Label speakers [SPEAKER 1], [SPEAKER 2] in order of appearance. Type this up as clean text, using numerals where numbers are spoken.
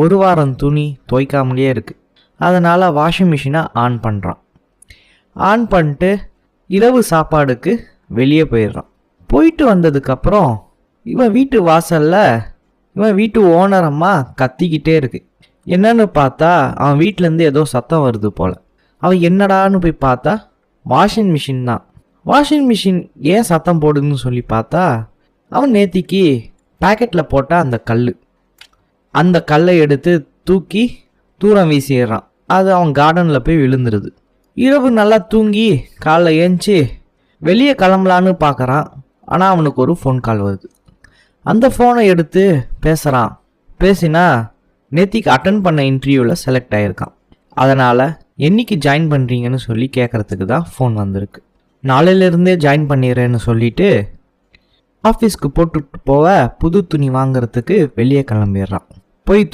[SPEAKER 1] ஒரு வாரம் துணி துவைக்காமலே இருக்குது. அதனால் வாஷிங் மிஷினை ஆன் பண்ணுறான். ஆன் பண்ணிட்டு இரவு சாப்பாடுக்கு வெளியே போயிடுறான். போயிட்டு வந்ததுக்கப்புறம் இவன் வீட்டு வாசலில் இவன் வீட்டு ஓனர் அம்மா கத்திக்கிட்டே இருக்கு. என்னன்னு பார்த்தா அவன் வீட்டிலேருந்து ஏதோ சத்தம் வருது போல். அவன் என்னடான்னு போய் பார்த்தா வாஷிங் மிஷின் தான். வாஷிங் மிஷின் ஏன் சத்தம் போடுதுன்னு சொல்லி பார்த்தா அவன் நேத்திக்கு பேக்கெட்டில் போட்ட அந்த கல்லை எடுத்து தூக்கி தூரம் வீசிடுறான். அது அவன் கார்டனில் போய் விழுந்துருது. இரவு நல்லா தூங்கி காலைல ஏஞ்சி வெளியே கிளம்பலான்னு பார்க்குறான். ஆனால் அவனுக்கு ஒரு ஃபோன் கால் வருது. அந்த ஃபோனை எடுத்து பேசுகிறான். பேசினா நேத்திக்கு அட்டன் பண்ண இன்டர்வியூவில் செலக்ட் ஆகியிருக்கான். அதனால் என்னைக்கு ஜாயின் பண்ணுறீங்கன்னு சொல்லி கேட்குறதுக்கு தான் ஃபோன் வந்திருக்கு. நாளையிலேருந்தே ஜாயின் பண்ணிடுறேன்னு சொல்லிவிட்டு ஆஃபீஸ்க்கு போட்டுட்டு போக புது துணி வாங்கிறதுக்கு வெளியே கிளம்பிடுறான். போய்